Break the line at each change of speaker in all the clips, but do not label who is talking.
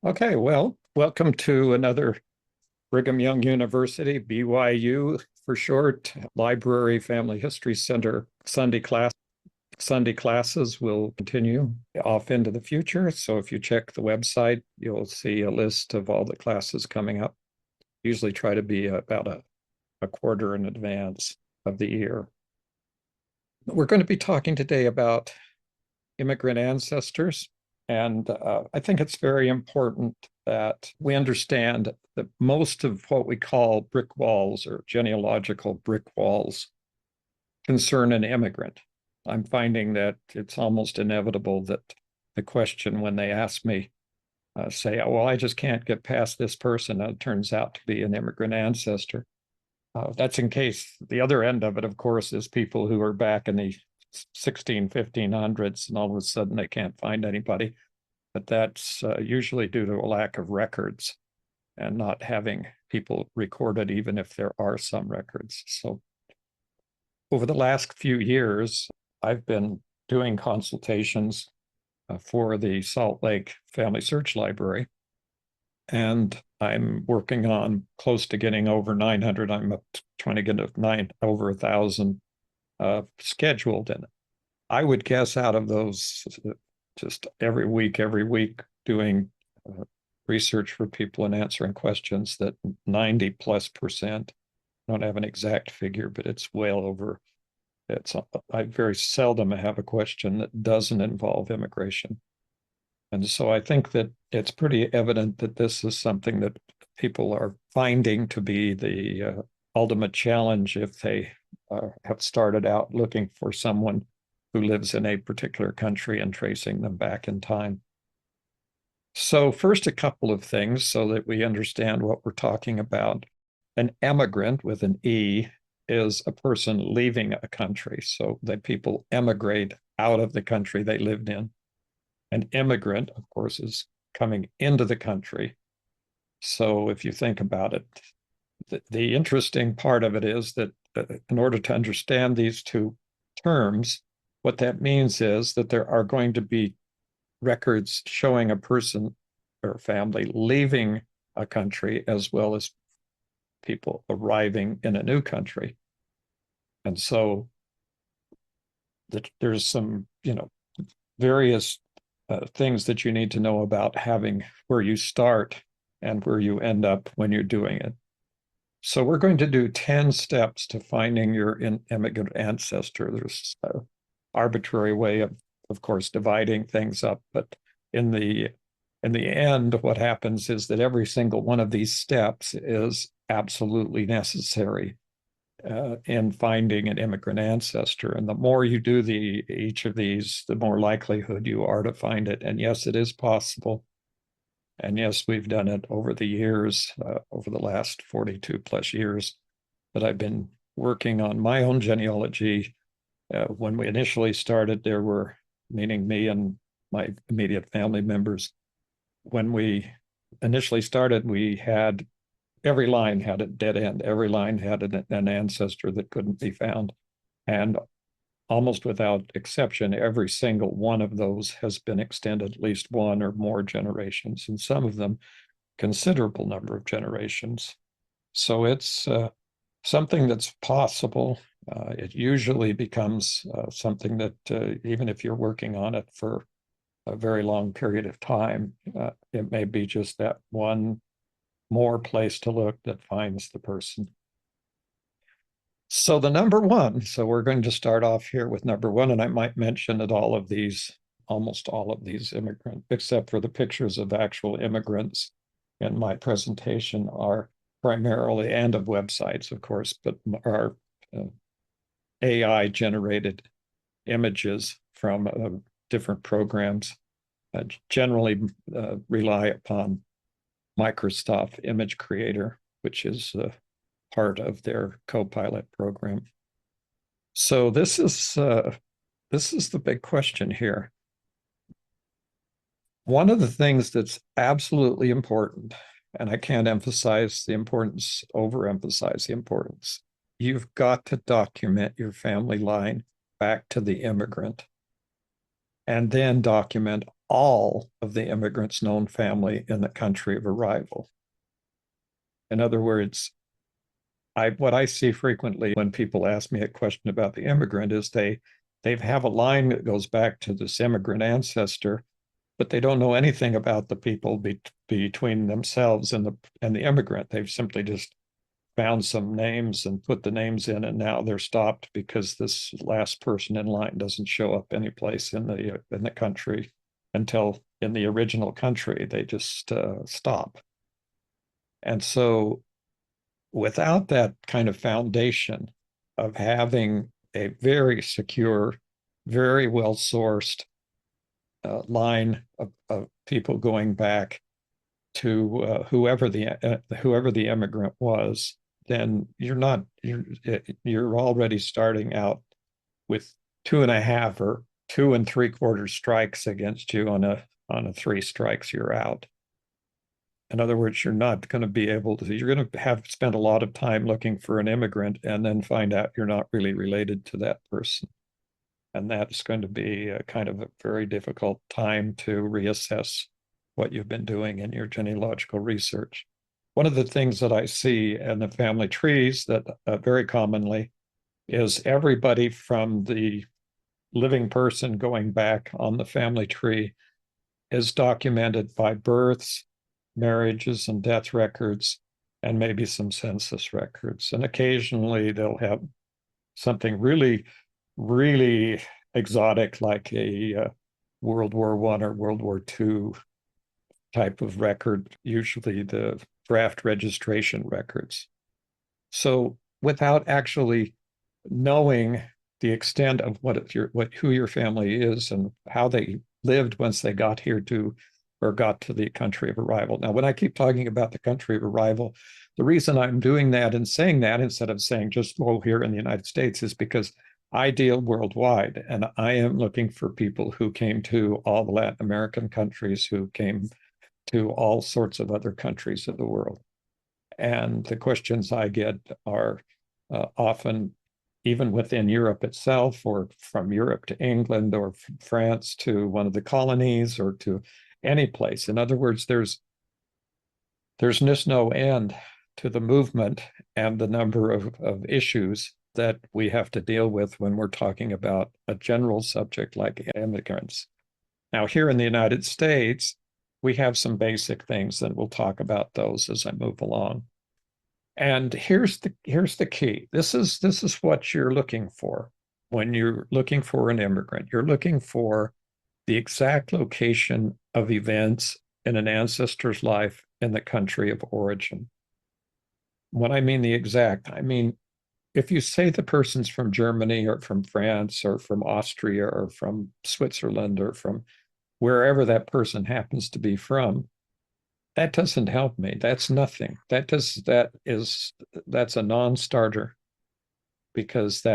Okay, well, welcome to another Brigham Young University, BYU for short, Library Family History Center Sunday class. Sunday classes will continue off into the future. So if you check the website, you'll see a list of all the classes coming up. Usually try to be about a quarter in advance of the year. We're going to be talking today about immigrant ancestors. And I think it's very important that we understand that most of what we call brick walls or genealogical brick walls concern an immigrant. I'm finding that it's almost inevitable that the question when they ask me, say, oh, well, I just can't get past this person, and it turns out to be an immigrant ancestor. That's in case the other end of it, of course, is people who are back in the 1500s and all of a sudden they can't find anybody. But that's usually due to a lack of records and not having people recorded, even if there are some records. So over the last few years, I've been doing consultations for the Salt Lake Family Search Library. And I'm working on close to getting over 900. I'm up trying to get over 1,000 scheduled. And I would guess out of those, just every week doing research for people and answering questions, that 90+%, I don't have an exact figure, but it's well over. I very seldom have a question that doesn't involve immigration. And so I think that it's pretty evident that this is something that people are finding to be the ultimate challenge if they have started out looking for someone who lives in a particular country and tracing them back in time. So first, a couple of things so that we understand what we're talking about. An emigrant with an E is a person leaving a country, so that people emigrate out of the country they lived in. An immigrant, of course, is coming into the country. So if you think about it, the interesting part of it is that in order to understand these two terms, what that means is that there are going to be records showing a person or family leaving a country as well as people arriving in a new country. And so there's some, various things that you need to know about having where you start and where you end up when you're doing it. So we're going to do 10 steps to finding your immigrant ancestor. There's an arbitrary way of course, dividing things up, but in the end, what happens is that every single one of these steps is absolutely necessary in finding an immigrant ancestor. And the more you do each of these, the more likelihood you are to find it. And yes, it is possible. And yes, we've done it over the years, over the last 42+ years that I've been working on my own genealogy. When we initially started, there were, meaning me and my immediate family members, when we initially started, we had every line had a dead end. Every line had an ancestor that couldn't be found. And almost without exception, every single one of those has been extended at least one or more generations, and some of them considerable number of generations. So it's something that's possible. It usually becomes something that even if you're working on it for a very long period of time, it may be just that one more place to look that finds the person. So the number one, so we're going to start off here with number one, and I might mention that almost all of these immigrants, except for the pictures of actual immigrants in my presentation, are primarily, and of websites, of course, but are AI generated images from different programs, generally rely upon Microsoft Image Creator, which is part of their Copilot program. So this is the big question here. One of the things that's absolutely important, and I can't emphasize the importance, overemphasize the importance, you've got to document your family line back to the immigrant, and then document all of the immigrant's known family in the country of arrival. In other words, what I see frequently when people ask me a question about the immigrant is they have a line that goes back to this immigrant ancestor, but they don't know anything about the people between themselves and the immigrant. They've simply just found some names and put the names in, and now they're stopped because this last person in line doesn't show up anyplace in the country until in the original country. They just stop. And so without that kind of foundation of having a very secure, very well sourced line of people going back to whoever the immigrant was, then you're already starting out with 2.5 or 2 3/4 strikes against you on a 3 strikes, you're out. In other words, you're not going to be able to, you're going to have spent a lot of time looking for an immigrant and then find out you're not really related to that person. And that's going to be a kind of a very difficult time to reassess what you've been doing in your genealogical research. One of the things that I see in the family trees that very commonly is everybody from the living person going back on the family tree is documented by births, marriages, and death records, and maybe some census records. And occasionally they'll have something really, really exotic, like a World War I or World War II type of record, usually the draft registration records. So without actually knowing the extent of who your family is and how they lived once they got here or got to the country of arrival. Now, when I keep talking about the country of arrival, the reason I'm doing that and saying that instead of saying just here in the United States is because I deal worldwide, and I am looking for people who came to all the Latin American countries, who came to all sorts of other countries of the world. And the questions I get are often even within Europe itself, or from Europe to England, or from France to one of the colonies, or to any place. In other words, there's just no end to the movement and the number of issues that we have to deal with when we're talking about a general subject like immigrants. Now, here in the United States, we have some basic things, and we'll talk about those as I move along. And here's the key. This is what you're looking for when you're looking for an immigrant. You're looking for the exact location of events in an ancestor's life in the country of origin. When I mean the exact, I mean, if you say the person's from Germany or from France or from Austria or from Switzerland or from wherever that person happens to be from, that doesn't help me. That's nothing. That's a non-starter, because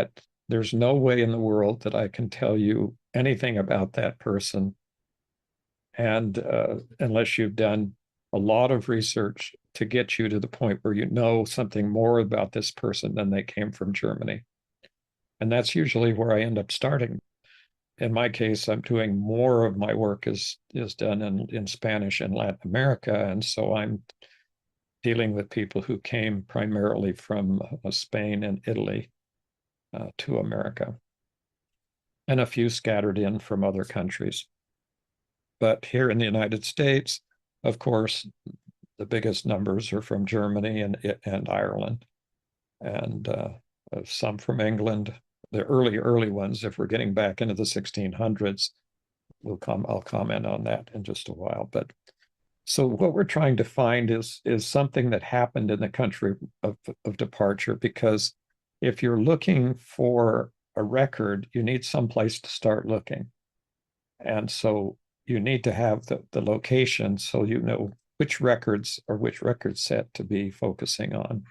there's no way in the world that I can tell you anything about that person, and unless you've done a lot of research to get you to the point where you know something more about this person than they came from Germany. And that's usually where I end up starting. In my case, I'm doing more of my work is done in Spanish in Latin America. And so I'm dealing with people who came primarily from Spain and Italy to America, and a few scattered in from other countries. But here in the United States, of course, the biggest numbers are from Germany and Ireland, and some from England. The early ones, if we're getting back into the 1600s, I'll comment on that in just a while. But so what we're trying to find is something that happened in the country of departure, because if you're looking for a record, you need some place to start looking. And so you need to have the location so you know which records or which record set to be focusing on.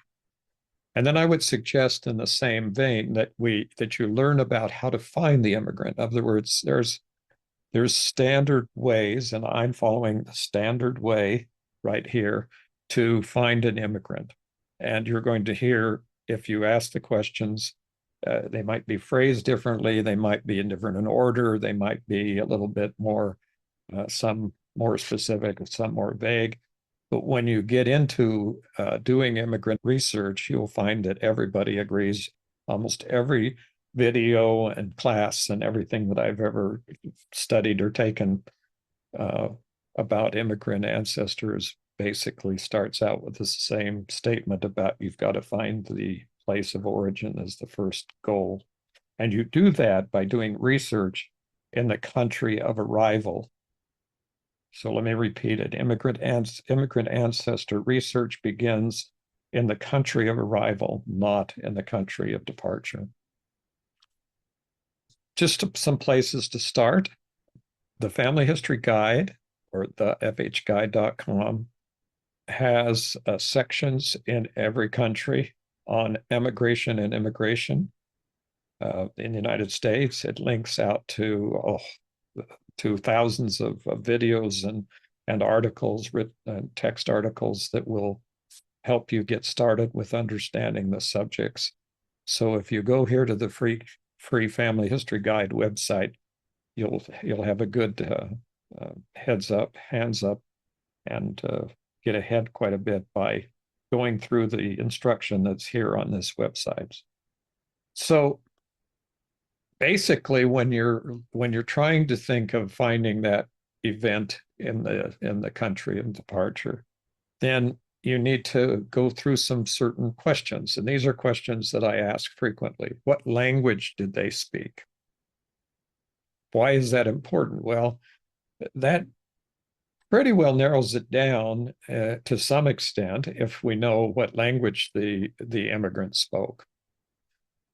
And then I would suggest in the same vein that you learn about how to find the immigrant. In other words, there's standard ways, and I'm following the standard way right here to find an immigrant. And you're going to hear, if you ask the questions, they might be phrased differently, they might be in different order, they might be a little bit more some more specific, some more vague. But when you get into doing immigrant research, you'll find that everybody agrees. Almost every video and class and everything that I've ever studied or taken about immigrant ancestors basically starts out with the same statement about you've got to find the place of origin as the first goal. And you do that by doing research in the country of arrival. So let me repeat it. Immigrant ancestor research begins in the country of arrival, not in the country of departure. Just some places to start. The Family History Guide, or the fhguide.com, has sections in every country on emigration and immigration. In the United States, it links out to thousands of videos and articles, written text articles that will help you get started with understanding the subjects. So if you go here to the free Family History Guide website, you'll have a good hands up, and get ahead quite a bit by going through the instruction that's here on this website. So basically, when you're trying to think of finding that event in the country of departure, then you need to go through some certain questions. And these are questions that I ask frequently. What language did they speak? Why is that important? Well, that pretty well narrows it down to some extent if we know what language the immigrants spoke.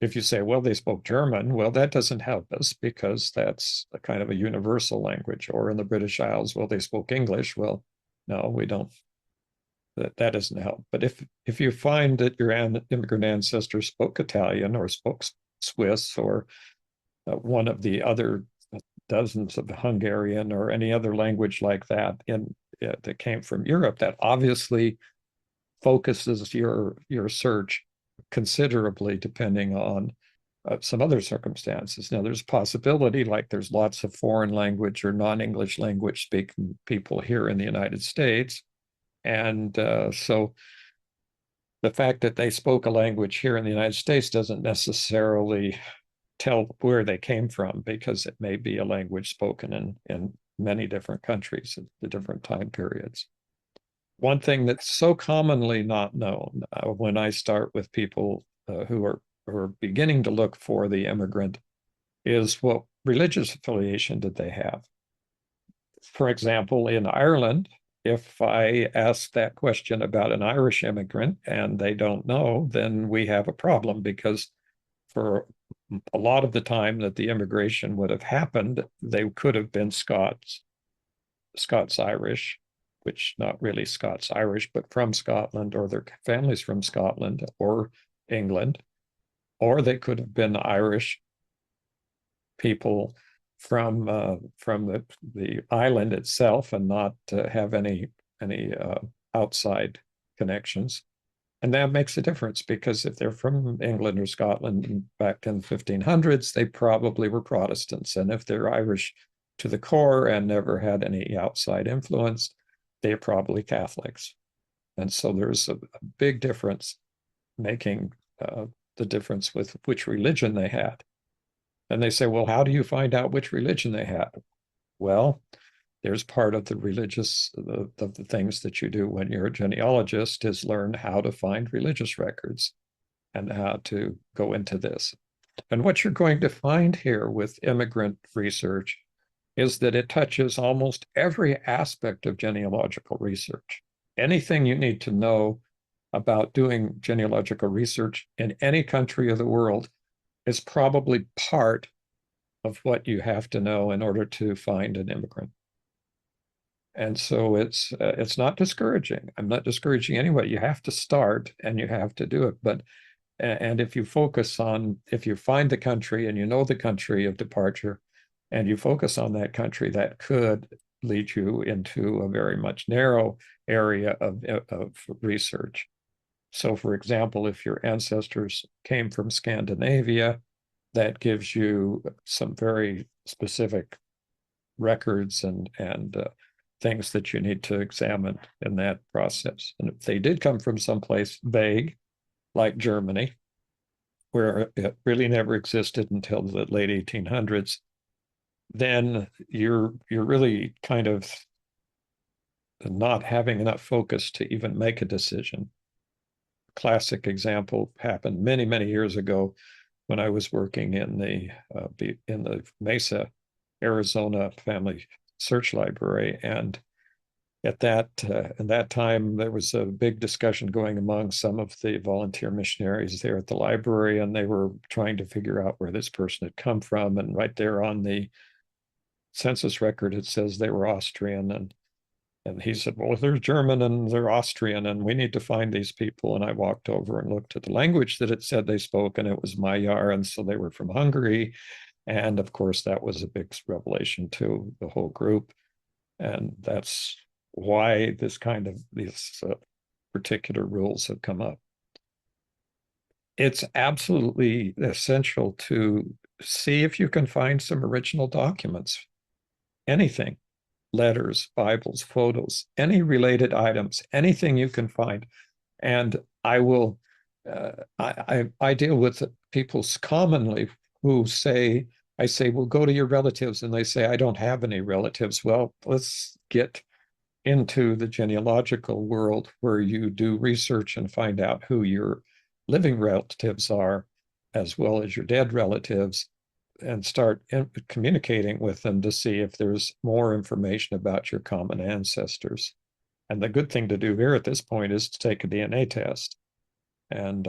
If you say, well, they spoke German, well, that doesn't help us because that's a kind of a universal language. Or in the British Isles, well, they spoke English. Well, no, we don't. That doesn't help. But if you find that your immigrant ancestors spoke Italian or spoke Swiss or one of the other dozens of Hungarian or any other language like that that came from Europe, that obviously focuses your search considerably depending on some other circumstances. Now, there's a possibility, like there's lots of foreign language or non-English language speaking people here in the United States. And so the fact that they spoke a language here in the United States doesn't necessarily tell where they came from, because it may be a language spoken in many different countries at the different time periods. One thing that's so commonly not known when I start with people who are beginning to look for the immigrant is what religious affiliation did they have? For example, in Ireland, if I ask that question about an Irish immigrant and they don't know, then we have a problem, because for a lot of the time that the immigration would have happened, they could have been Scots-Irish, which not really Scots-Irish, but from Scotland, or their families from Scotland or England, or they could have been Irish people from the island itself and not have any outside connections. And that makes a difference, because if they're from England or Scotland back in the 1500s, they probably were Protestants. And if they're Irish to the core and never had any outside influence, they're probably Catholics. And so there's a big difference, making the difference with which religion they had. And they say, well, how do you find out which religion they had? Well, there's part of the the things that you do when you're a genealogist is learn how to find religious records and how to go into this. And what you're going to find here with immigrant research is that it touches almost every aspect of genealogical research. Anything you need to know about doing genealogical research in any country of the world is probably part of what you have to know in order to find an immigrant. And so it's not discouraging. I'm not discouraging anybody. You have to start and you have to do it. But and if you if you find the country and you know the country of departure, and you focus on that country, that could lead you into a very much narrow area of research. So, for example, if your ancestors came from Scandinavia, that gives you some very specific records and things that you need to examine in that process. And if they did come from someplace vague, like Germany, where it really never existed until the late 1800s, then you're really kind of not having enough focus to even make a decision. Classic example happened many, many years ago when I was working in the Mesa, Arizona Family Search Library, and at that time there was a big discussion going among some of the volunteer missionaries there at the library, and they were trying to figure out where this person had come from. And right there on the census record, it says they were Austrian, and he said, well, they're German and they're Austrian, and we need to find these people. And I walked over and looked at the language that it said they spoke, and it was Magyar, and so they were from Hungary. And of course, that was a big revelation to the whole group. And that's why these particular rules have come up. It's absolutely essential to see if you can find some original documents, anything, letters, Bibles, photos, any related items, anything you can find. And I will, I deal with people commonly who say, I say, well, go to your relatives. And they say, I don't have any relatives. Well, let's get into the genealogical world where you do research and find out who your living relatives are, as well as your dead relatives, and start communicating with them to see if there's more information about your common ancestors. And the good thing to do here at this point is to take a DNA test. And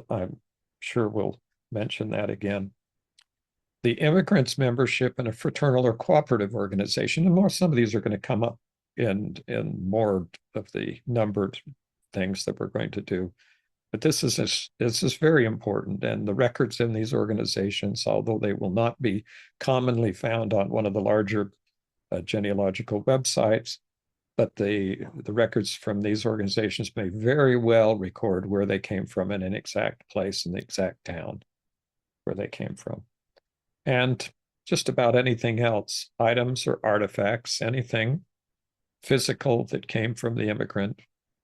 I'm sure we'll mention that again. The immigrants' membership in a fraternal or cooperative organization, and some of these are going to come up in more of the numbered things that we're going to do. But this is very important. And the records in these organizations, although they will not be commonly found on one of the larger genealogical websites, but the records from these organizations may very well record where they came from in an exact place in the exact town where they came from. And just about anything else, items or artifacts, anything physical that came from the immigrant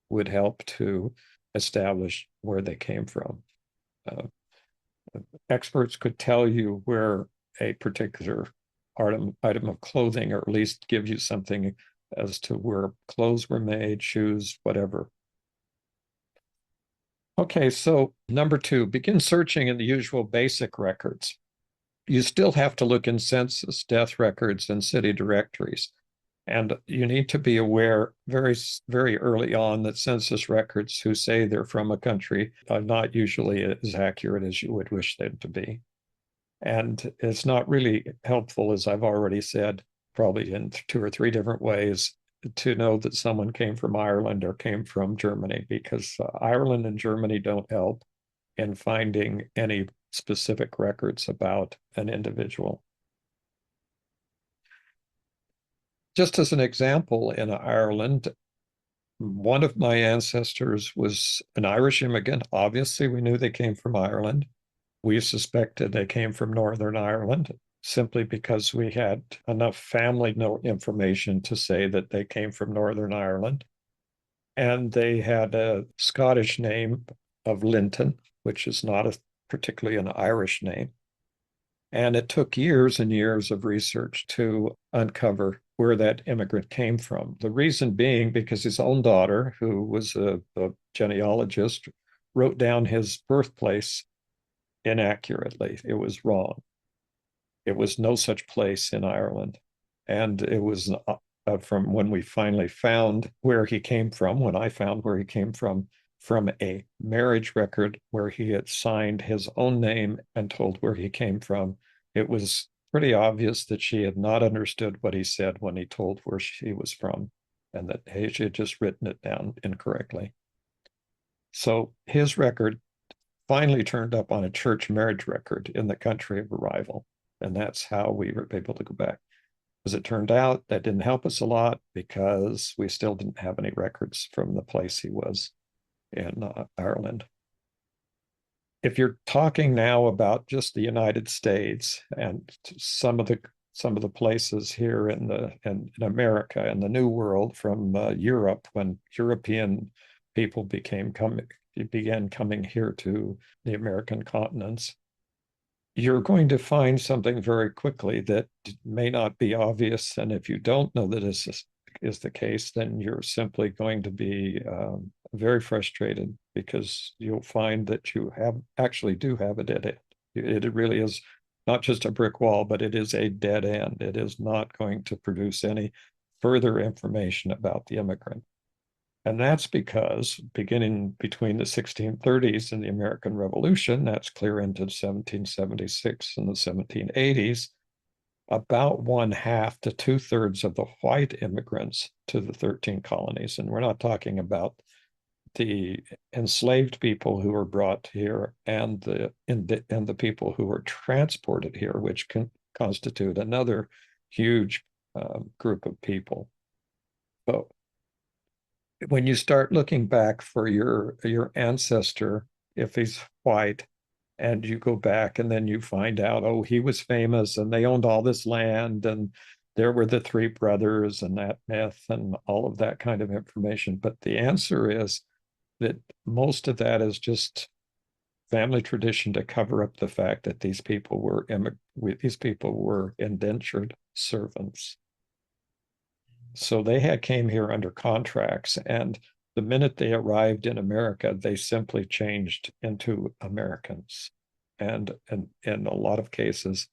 would help to establish where they came from. Experts could tell you where a particular item of clothing, or at least give you something as to where clothes were made, shoes, whatever. Okay, so number 2, begin searching in the usual basic records. You still have to look in census, death records, and city directories. And you need to be aware very, very early on that census records who say they're from a country are not usually as accurate as you would wish them to be. And it's not really helpful, as I've already said, probably in 2 or 3 different ways, to know that someone came from Ireland or came from Germany, because Ireland and Germany don't help in finding any specific records about an individual. Just as an example, in Ireland, one of my ancestors was an Irish immigrant. Obviously, we knew they came from Ireland. We suspected they came from Northern Ireland simply because we had enough family information to say that they came from Northern Ireland. And they had a Scottish name of Linton, which is not particularly an Irish name. And it took years and years of research to uncover where that immigrant came from. The reason being because his own daughter, who was a genealogist, wrote down his birthplace inaccurately. It was wrong. It was no such place in Ireland. And it was from when we finally found where he came from, when I found where he came from a marriage record where he had signed his own name and told where he came from. It was pretty obvious that she had not understood what he said when he told where she was from, and that she had just written it down incorrectly. So his record finally turned up on a church marriage record in the country of arrival. And that's how we were able to go back. As it turned out, that didn't help us a lot because we still didn't have any records from the place he was in Ireland. If you're talking now about just the United States and some of the some of the places here in America and the New World from Europe, when European people began coming here to the American continents, you're going to find something very quickly that may not be obvious. And if you don't know that this is the case, then you're simply going to be very frustrated, because you'll find that you actually do have a dead end. It really is not just a brick wall, but it is a dead end. It is not going to produce any further information about the immigrant. And that's because beginning between the 1630s and the American Revolution, that's clear into 1776 and the 1780s, about 1/2 to 2/3 of the white immigrants to the 13 colonies, and we're not talking about the enslaved people who were brought here and the people who were transported here, which can constitute another huge group of people. So when you start looking back for your ancestor, if he's white, and you go back and then you find out, oh, he was famous and they owned all this land and there were the three brothers and that myth and all of that kind of information. But the answer is that most of that is just family tradition to cover up the fact that these people were indentured servants. So they came here under contracts, and the minute they arrived in America, they simply changed into Americans. And in a lot of cases,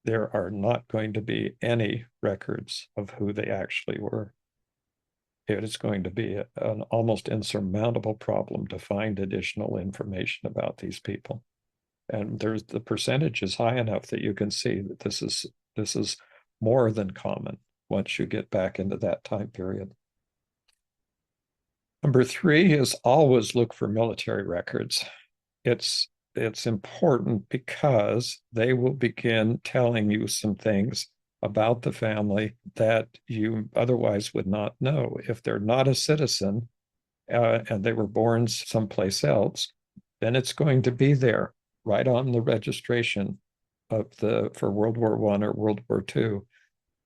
there are not going to be any records of who they actually were. It is going to be an almost insurmountable problem to find additional information about these people. And the percentage is high enough that you can see that this is more than common once you get back into that time period. Number 3 is always look for military records. It's important because they will begin telling you some things about the family that you otherwise would not know. If they're not a citizen and they were born someplace else, then it's going to be there right on the registration for World War I or World War II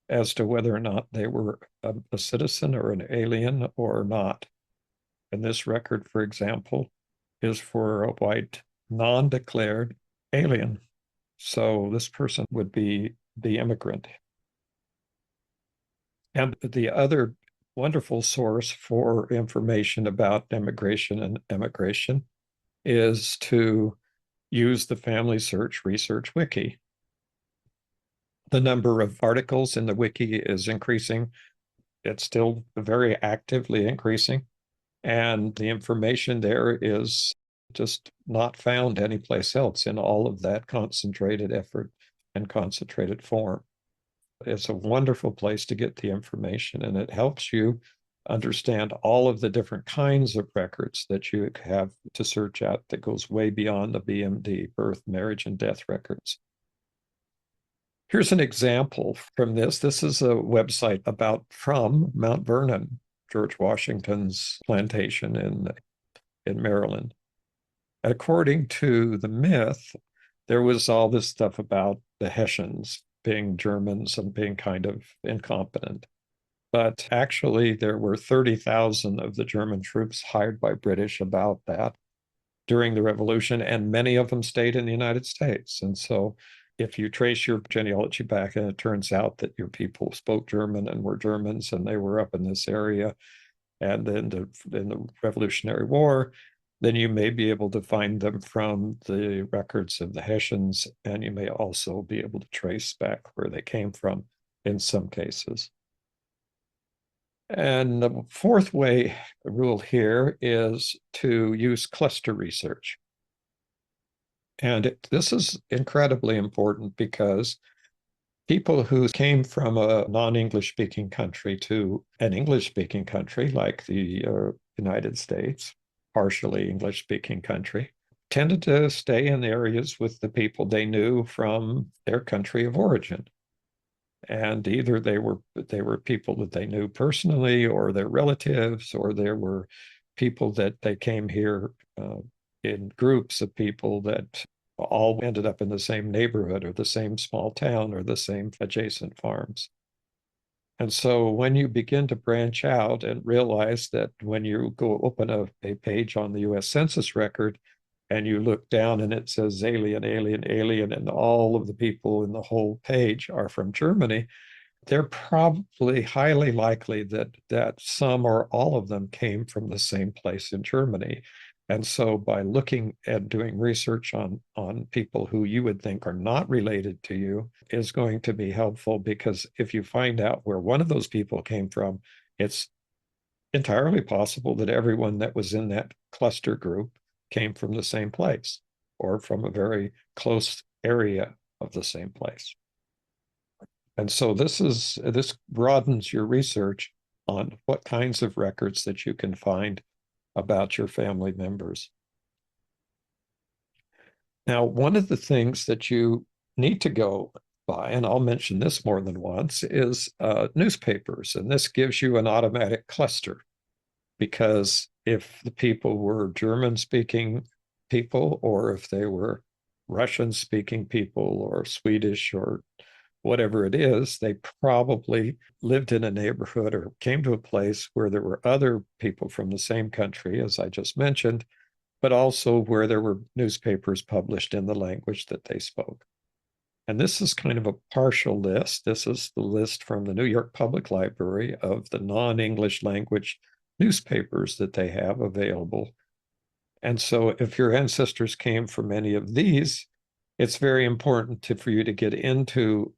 as to whether or not they were a citizen or an alien or not. And this record, for example, is for a white non-declared alien. So this person would be the immigrant. And the other wonderful source for information about immigration and emigration is to use the Family Search Research Wiki. The number of articles in the Wiki is increasing. It's still very actively increasing. And the information there is just not found anyplace else in all of that concentrated effort and concentrated form. It's a wonderful place to get the information, and it helps you understand all of the different kinds of records that you have to search out that goes way beyond the BMD, birth, marriage, and death records. Here's an example from this. This is a website from Mount Vernon, George Washington's plantation in Maryland. According to the myth, there was all this stuff about the Hessians being Germans and being kind of incompetent. But actually, there were 30,000 of the German troops hired by British about that during the Revolution, and many of them stayed in the United States. And so if you trace your genealogy back and it turns out that your people spoke German and were Germans and they were up in this area and then in the Revolutionary War, then you may be able to find them from the records of the Hessians, and you may also be able to trace back where they came from in some cases. And the 4th rule here is to use cluster research. And this is incredibly important because people who came from a non-English speaking country to an English speaking country like the United States, partially English speaking country, tended to stay in areas with the people they knew from their country of origin. And either they were people that they knew personally, or their relatives, or there were people that they came here in groups of people that all ended up in the same neighborhood or the same small town or the same adjacent farms. And so when you begin to branch out and realize that when you go open a page on the US Census record and you look down and it says alien, alien, alien, and all of the people in the whole page are from Germany, they're probably highly likely that some or all of them came from the same place in Germany. And so by looking at doing research on people who you would think are not related to you is going to be helpful, because if you find out where one of those people came from, it's entirely possible that everyone that was in that cluster group came from the same place or from a very close area of the same place. And so this broadens your research on what kinds of records that you can find about your family members. Now, one of the things that you need to go by, and I'll mention this more than once, is newspapers. And this gives you an automatic cluster, because if the people were German-speaking people, or if they were Russian-speaking people or Swedish or whatever it is, they probably lived in a neighborhood or came to a place where there were other people from the same country, as I just mentioned, but also where there were newspapers published in the language that they spoke. And this is kind of a partial list. This is the list from the New York Public Library of the non-English language newspapers that they have available. And so if your ancestors came from any of these, it's very important for you to get into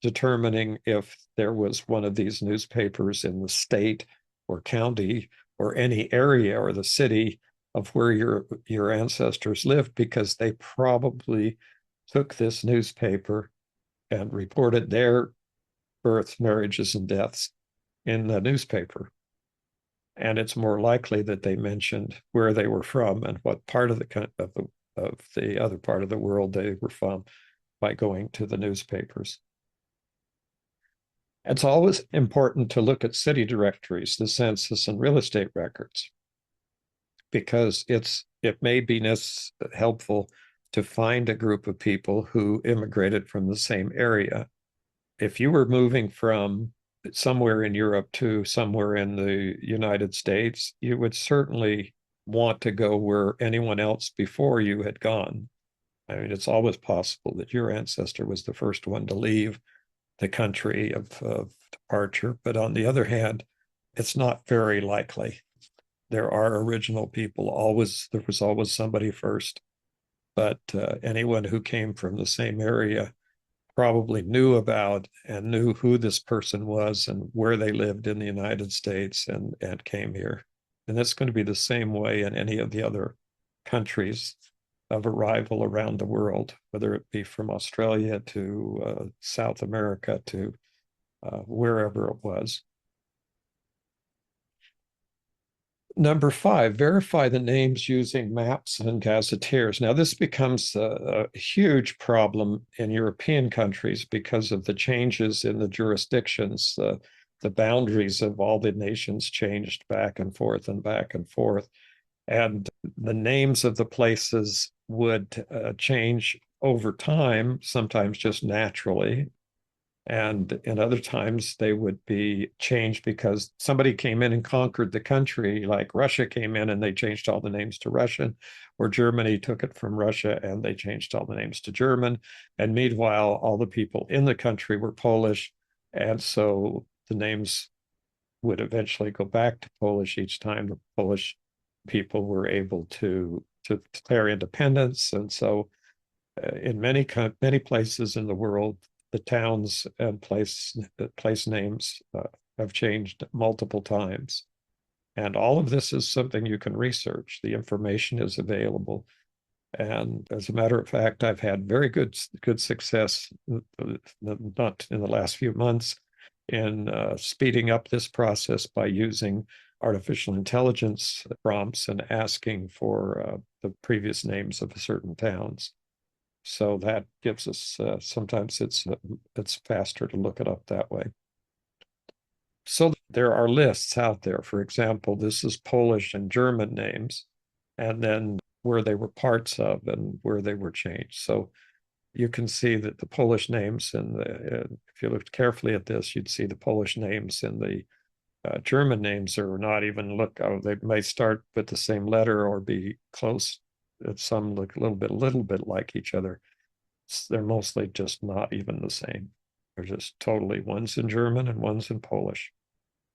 determining if there was one of these newspapers in the state or county or any area or the city of where your ancestors lived, because they probably took this newspaper and reported their births, marriages, and deaths in the newspaper. And it's more likely that they mentioned where they were from and what part of the other part of the world they were from by going to the newspapers. It's always important to look at city directories, the census, and real estate records, because it may be helpful to find a group of people who immigrated from the same area. If you were moving from somewhere in Europe to somewhere in the United States, you would certainly want to go where anyone else before you had gone. I mean, it's always possible that your ancestor was the first one to leave the country of departure. But on the other hand, it's not very likely. There are original people. There was always somebody first. But anyone who came from the same area probably knew about and knew who this person was and where they lived in the United States and came here. And that's going to be the same way in any of the other countries of arrival around the world, whether it be from Australia to South America to wherever it was. Number 5, verify the names using maps and gazetteers. Now, this becomes a huge problem in European countries because of the changes in the jurisdictions. The boundaries of all the nations changed back and forth and back and forth. And the names of the places would change over time, sometimes just naturally. And in other times, they would be changed because somebody came in and conquered the country, like Russia came in and they changed all the names to Russian, or Germany took it from Russia and they changed all the names to German. And meanwhile, all the people in the country were Polish. And so the names would eventually go back to Polish each time the Polish people were able to declare independence. And so in many places in the world, the towns and place names have changed multiple times. And all of this is something you can research. The information is available. And as a matter of fact, I've had very good success, not in the last few months, in speeding up this process by using artificial intelligence prompts and asking for the previous names of certain towns. So that gives us, sometimes it's faster to look it up that way. So there are lists out there. For example, this is Polish and German names. And then where they were parts of and where they were changed. So you can see that the Polish names if you looked carefully at this, you'd see the Polish names and the German names are not even they may start with the same letter or be close. Some look a little bit like each other. They're mostly just not even the same. They're just totally, one's in German and one's in Polish.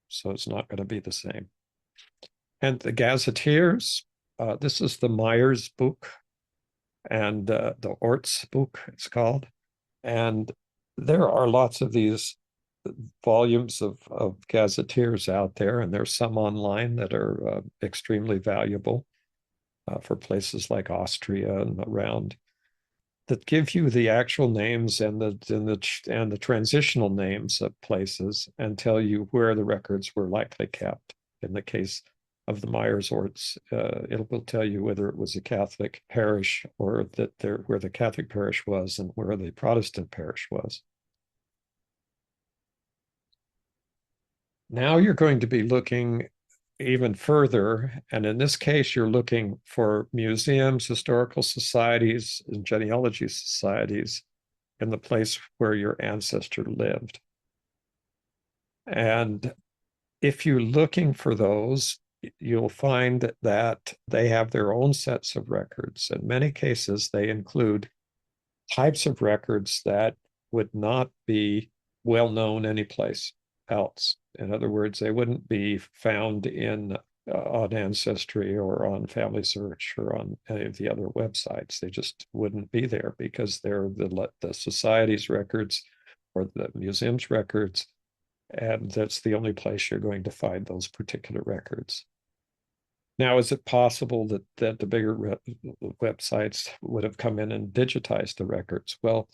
So it's not going to be the same. And the gazetteers, this is the Myers book and the Orts book, it's called. And there are lots of these volumes of gazetteers out there, and there's some online that are extremely valuable for places like Austria and around, that give you the actual names and the transitional names of places and tell you where the records were likely kept. In the case of the Myers-Orts, it will tell you whether it was a Catholic parish or where the Catholic parish was and where the Protestant parish was. Now you're going to be looking even further, and in this case, you're looking for museums, historical societies, and genealogy societies in the place where your ancestor lived. And if you're looking for those, you'll find that they have their own sets of records. In many cases, they include types of records that would not be well known anyplace else. In other words, they wouldn't be found on Ancestry or on Family Search or on any of the other websites. They just wouldn't be there because they're the society's records or the museum's records, and that's the only place you're going to find those particular records. Now, is it possible that the bigger websites would have come in and digitized the records? Well,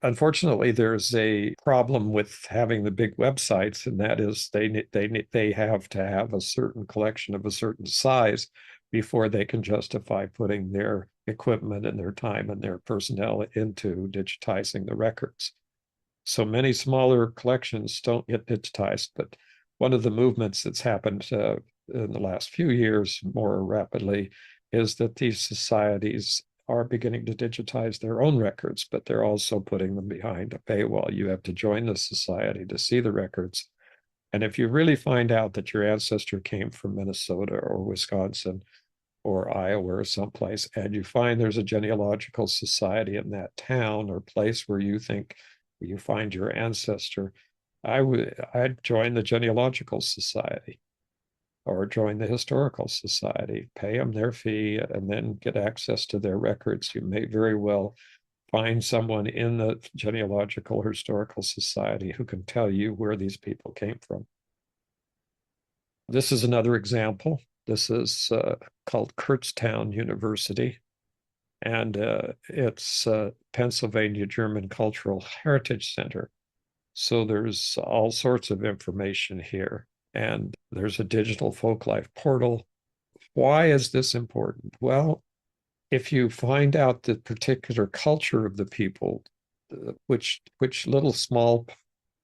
unfortunately, there's a problem with having the big websites, and that is they have to have a certain collection of a certain size before they can justify putting their equipment and their time and their personnel into digitizing the records. So many smaller collections don't get digitized, but one of the movements that's happened in the last few years more rapidly is that these societies are beginning to digitize their own records, but they're also putting them behind a paywall. You have to join the society to see the records. And if you really find out that your ancestor came from Minnesota or Wisconsin or Iowa or someplace, and you find there's a genealogical society in that town or place where you think you find your ancestor, I'd join the genealogical society or join the historical society, pay them their fee, and then get access to their records. You may very well find someone in the genealogical or historical society who can tell you where these people came from. This is another example. This is called Kurztown University, and it's Pennsylvania German Cultural Heritage Center. So there's all sorts of information here. And there's a digital folklife portal. Why is this important? Well, if you find out the particular culture of the people, which little small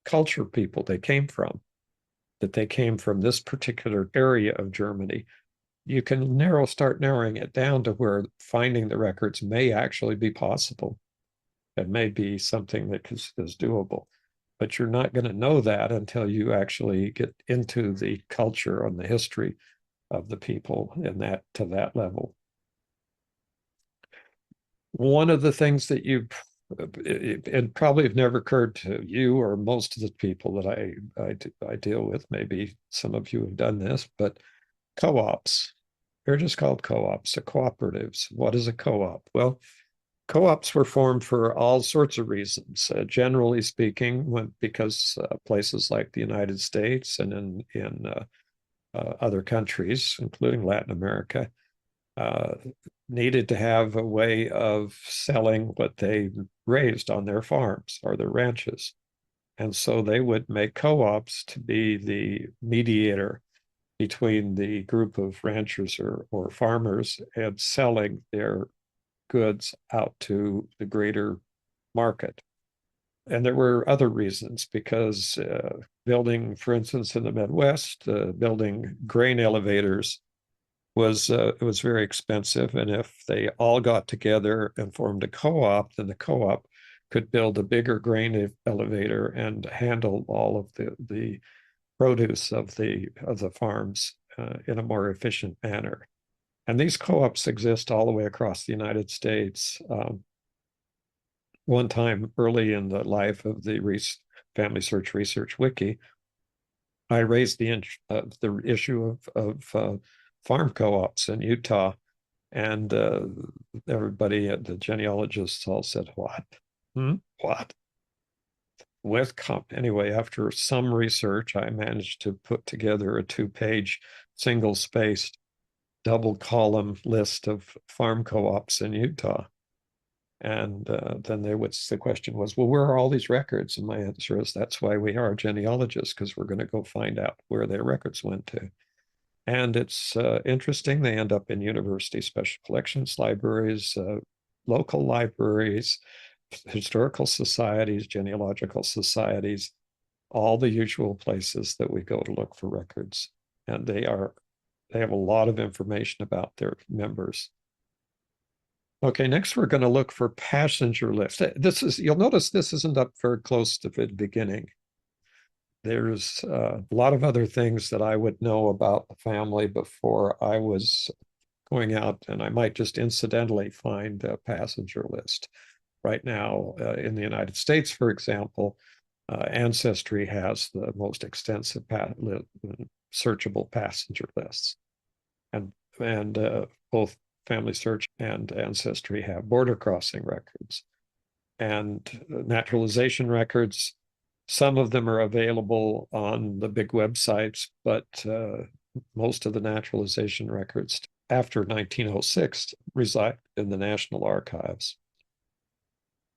culture people they came from, that they came from this particular area of Germany, you can start narrowing it down to where finding the records may actually be possible. It may be something that is doable. But you're not going to know that until you actually get into the culture and the history of the people to that level. One of the things that it probably have never occurred to you or most of the people that I deal with, maybe some of you have done this, but co-ops, they're just called co-ops, or cooperatives. What is a co-op? Well, co-ops were formed for all sorts of reasons. Generally speaking, because places like the United States and in other countries, including Latin America, needed to have a way of selling what they raised on their farms or their ranches. And so they would make co-ops to be the mediator between the group of ranchers or farmers and selling their goods out to the greater market. And there were other reasons, because building, for instance, in the Midwest, building grain elevators it was very expensive. And if they all got together and formed a co-op, then the co-op could build a bigger grain elevator and handle all of the produce of the farms in a more efficient manner. And these co-ops exist all the way across the United States. One time early in the life of the Family Search Research Wiki, I raised the issue of farm co-ops in Utah, and everybody, the genealogists all said, "What? What?" Anyway, after some research, I managed to put together a 2-page, single-spaced, double-column list of farm co-ops in Utah. And then the question was, well, where are all these records? And my answer is, that's why we are genealogists, because we're going to go find out where their records went to. And it's interesting. They end up in university special collections libraries, local libraries, historical societies, genealogical societies, all the usual places that we go to look for records. And they have a lot of information about their members. Okay, next we're going to look for passenger lists. You'll notice this isn't up very close to the beginning. There's a lot of other things that I would know about the family before I was going out, and I might just incidentally find a passenger list. Right now, in the United States, for example, Ancestry has the most extensive searchable passenger lists. And both Family Search and Ancestry have border crossing records and naturalization records. Some of them are available on the big websites, but most of the naturalization records after 1906 reside in the National Archives.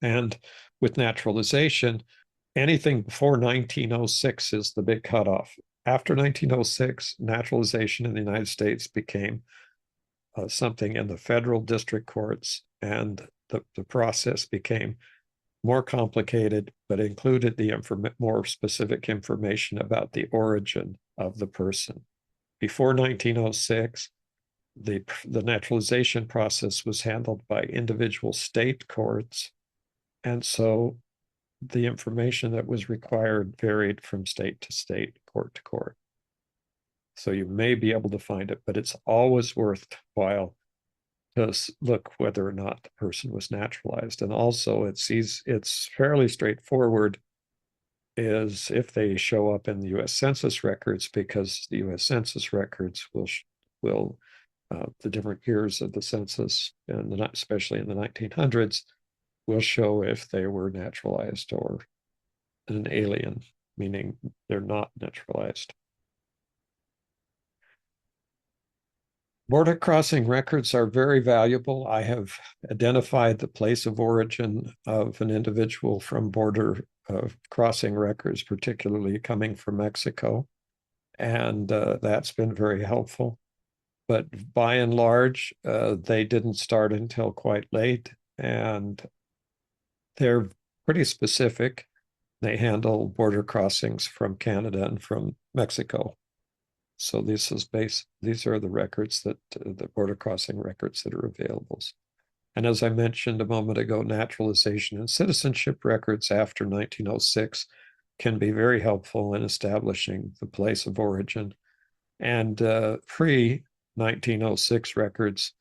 And with naturalization, anything before 1906 is the big cutoff. After 1906, naturalization in the United States became something in the federal district courts, and the process became more complicated, but included the more specific information about the origin of the person. Before 1906, the naturalization process was handled by individual state courts, and so the information that was required varied from state to state, court to court. So you may be able to find it, but it's always worthwhile to look whether or not the person was naturalized. And also it's fairly straightforward is if they show up in the U.S. Census records, because the U.S. Census records will the different years of the census, and especially in the 1900s, will show if they were naturalized or an alien, meaning they're not naturalized. Border crossing records are very valuable. I have identified the place of origin of an individual from border crossing records, particularly coming from Mexico, and that's been very helpful. But by and large, they didn't start until quite late, and they're pretty specific. They handle border crossings from Canada and from Mexico. So these are the records the border crossing records that are available. And as I mentioned a moment ago, naturalization and citizenship records after 1906 can be very helpful in establishing the place of origin. And pre-1906 records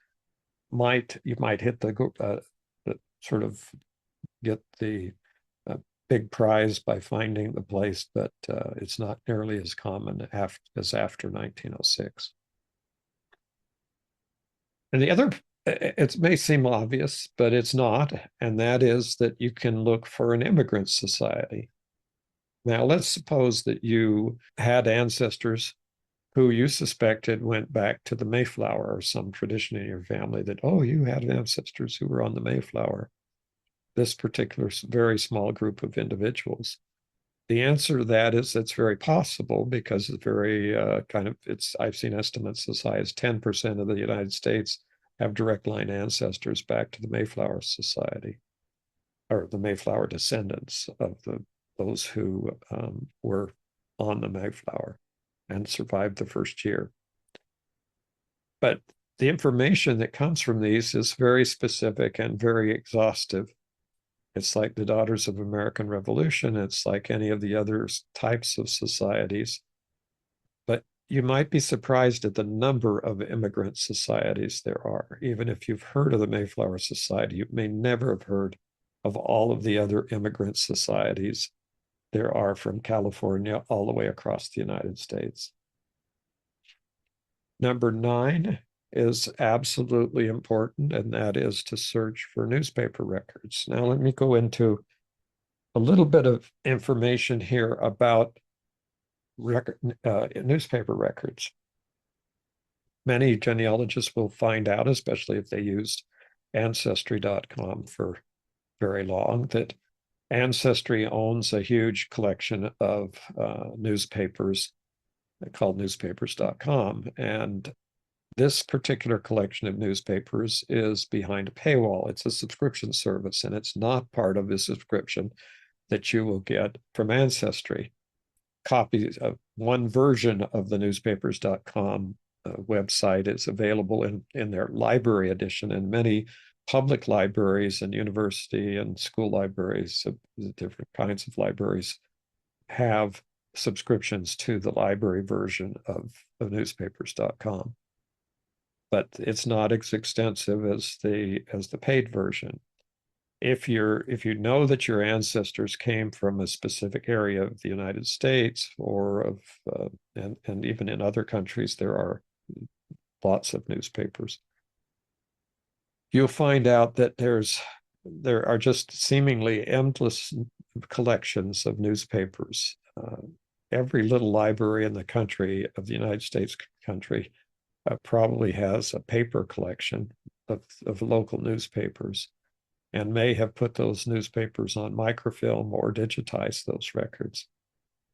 you might hit the sort of get the big prize by finding the place, but it's not nearly as common as after 1906. And the other, it may seem obvious, but it's not, and that is that you can look for an immigrant society. Now, let's suppose that you had ancestors who you suspected went back to the Mayflower, or some tradition in your family that, oh, you had ancestors who were on the Mayflower. This particular very small group of individuals. The answer to that is it's very possible, because it's very I've seen estimates as high as 10% of the United States have direct line ancestors back to the Mayflower Society, or the Mayflower descendants of those who were on the Mayflower and survived the first year. But the information that comes from these is very specific and very exhaustive. It's like the Daughters of American Revolution. It's like any of the other types of societies. But you might be surprised at the number of immigrant societies there are. Even if you've heard of the Mayflower Society, you may never have heard of all of the other immigrant societies there are from California all the way across the United States. Number 9 is absolutely important, and that is to search for newspaper records. Now, let me go into a little bit of information here about newspaper records. Many genealogists will find out, especially if they used Ancestry.com for very long, that Ancestry owns a huge collection of newspapers called newspapers.com. And this particular collection of newspapers is behind a paywall. It's a subscription service, and it's not part of the subscription that you will get from Ancestry. Copies of one version of the newspapers.com website is available in their library edition, and many public libraries and university and school libraries, different kinds of libraries, have subscriptions to the library version of newspapers.com. But it's not as extensive as the paid version. If you know that your ancestors came from a specific area of the United States or of and even in other countries, there are lots of newspapers. You'll find out that there are just seemingly endless collections of newspapers. Every little library in the country of the United States country probably has a paper collection of local newspapers, and may have put those newspapers on microfilm or digitized those records.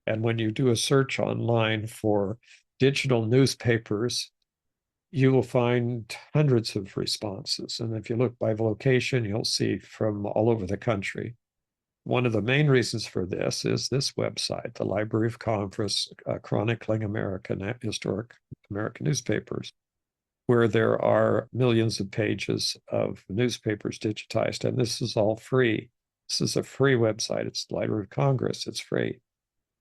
And when you do a search online for digital newspapers, you will find hundreds of responses. And if you look by location, you'll see from all over the country. One of the main reasons for this is this website, the Library of Congress, chronicling historic American newspapers, where there are millions of pages of newspapers digitized. And this is all free. This is a free website. It's the Library of Congress. It's free.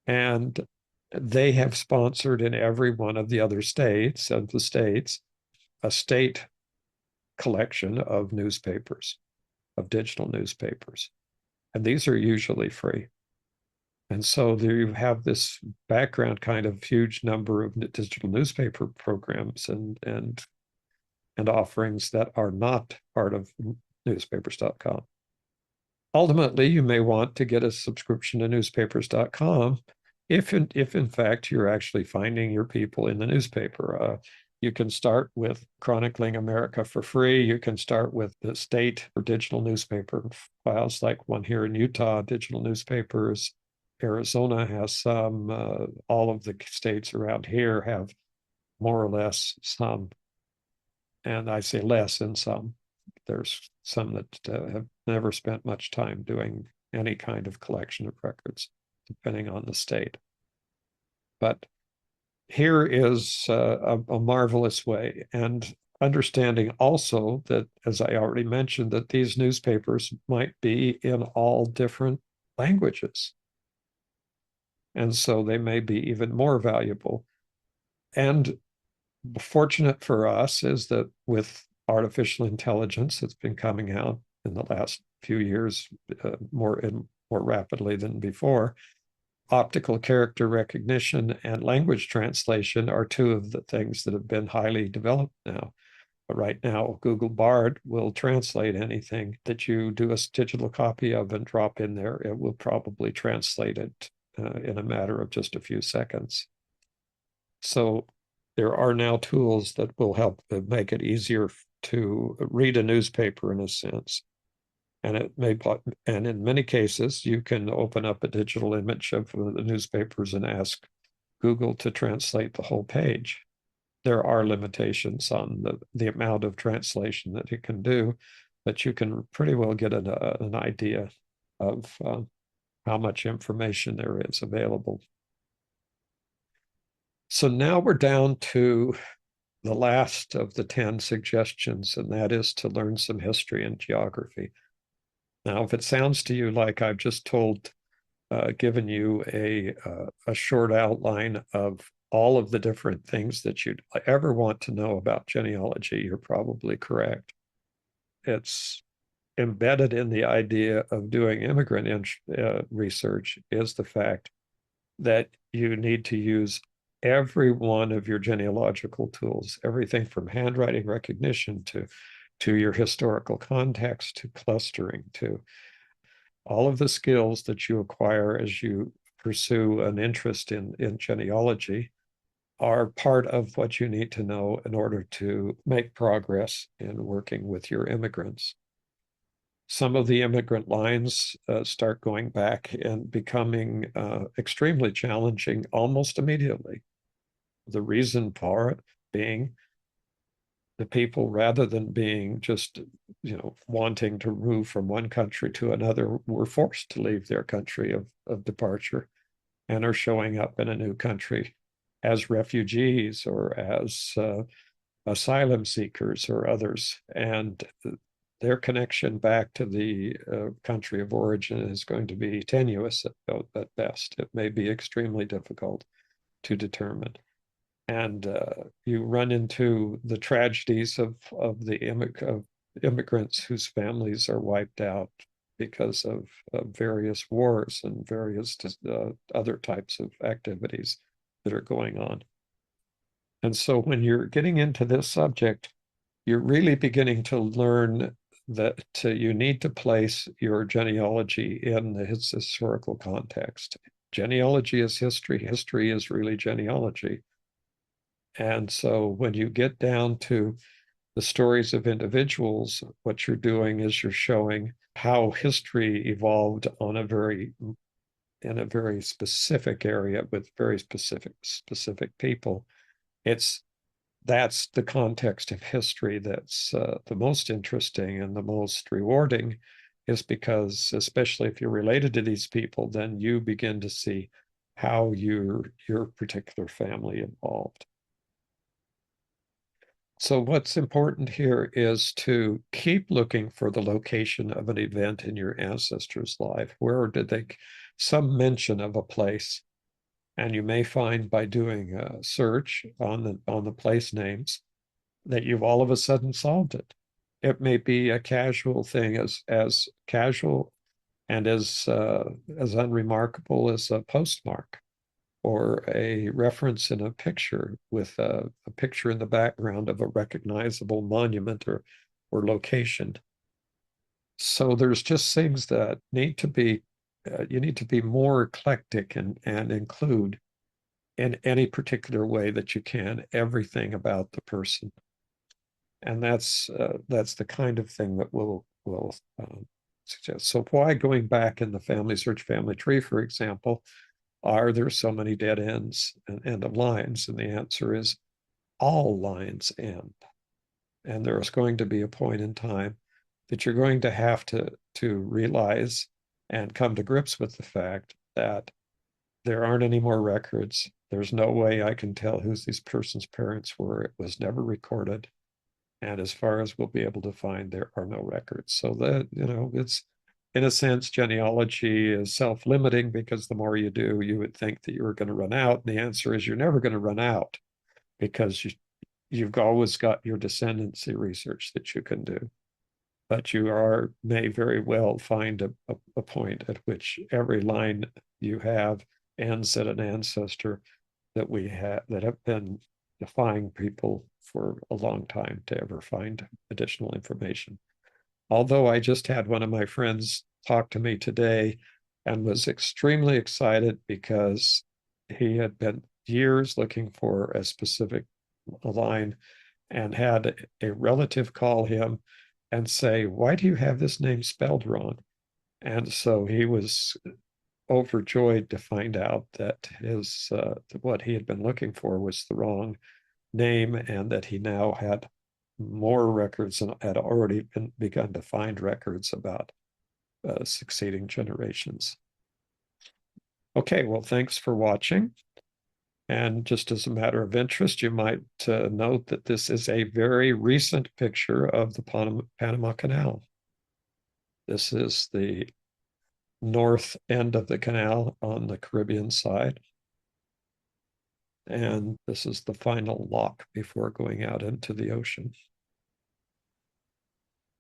And they have sponsored in every one of the other states a state collection of newspapers, of digital newspapers. And these are usually free. And so there you have this background kind of huge number of digital newspaper programs and offerings that are not part of newspapers.com. Ultimately, you may want to get a subscription to newspapers.com if in fact you're actually finding your people in the newspaper. You can start with Chronicling America for free. You can start with the state or digital newspaper files, like one here in Utah, digital newspapers. Arizona has some. All of the states around here have more or less some. And I say less in some. There's some that have never spent much time doing any kind of collection of records, depending on the state. But here is a marvelous way. And understanding also that, as I already mentioned, that these newspapers might be in all different languages. And so they may be even more valuable. And fortunate for us is that with artificial intelligence that's been coming out in the last few years more rapidly than before, optical character recognition and language translation are two of the things that have been highly developed now. But right now, Google Bard will translate anything that you do a digital copy of and drop in there. It will probably translate it in a matter of just a few seconds. So there are now tools that will help make it easier to read a newspaper in a sense. And in many cases, you can open up a digital image of the newspapers and ask Google to translate the whole page. There are limitations on the amount of translation that it can do, but you can pretty well get an idea of how much information there is available. So now we're down to the last of the 10 suggestions, and that is to learn some history and geography. Now, if it sounds to you like I've just given you a short outline of all of the different things that you'd ever want to know about genealogy, you're probably correct. It's embedded in the idea of doing immigrant research is the fact that you need to use every one of your genealogical tools, everything from handwriting recognition to your historical context, to clustering, to all of the skills that you acquire as you pursue an interest in genealogy are part of what you need to know in order to make progress in working with your immigrants. Some of the immigrant lines start going back and becoming extremely challenging almost immediately. The reason for it being the people, rather than being just, wanting to move from one country to another, were forced to leave their country of departure and are showing up in a new country as refugees or as asylum seekers or others. And their connection back to the country of origin is going to be tenuous at best. It may be extremely difficult to determine. And you run into the tragedies of immigrants whose families are wiped out because of various wars and various other types of activities that are going on. And so when you're getting into this subject, you're really beginning to learn that you need to place your genealogy in its historical context. Genealogy is history. History is really genealogy. And so when you get down to the stories of individuals, what you're doing is you're showing how history evolved in a very specific area with very specific people. That's the context of history that's the most interesting and the most rewarding, is because, especially if you're related to these people, then you begin to see how your particular family evolved. So what's important here is to keep looking for the location of an event in your ancestor's life. Where did some mention of a place? And you may find by doing a search on the place names that you've all of a sudden solved it. It may be a casual thing, as casual and as unremarkable as a postmark, or a reference in a picture with a picture in the background of a recognizable monument or location. So there's just things that need to be you need to be more eclectic and include in any particular way that you can everything about the person. And that's the kind of thing that we'll suggest. So why, going back in the family search family tree, for example, are there so many dead ends and end of lines? And the answer is all lines end. And there's going to be a point in time that you're going to have to realize and come to grips with the fact that there aren't any more records. There's no way I can tell who these person's parents were. It was never recorded. And as far as we'll be able to find, there are no records. So that, it's, in a sense, genealogy is self-limiting, because the more you do, you would think that you're going to run out. And the answer is you're never going to run out, because you've always got your descendancy research that you can do. But you may very well find a point at which every line you have ends at an ancestor that have been defying people for a long time to ever find additional information. Although I just had one of my friends talk to me today and was extremely excited because he had been years looking for a specific line and had a relative call him and say, "Why do you have this name spelled wrong?" And so he was overjoyed to find out that what he had been looking for was the wrong name, and that he now had more records and had already begun to find records about succeeding generations. Okay, well, thanks for watching. And just as a matter of interest, you might note that this is a very recent picture of the Panama Canal. This is the north end of the canal on the Caribbean side. And this is the final lock before going out into the ocean.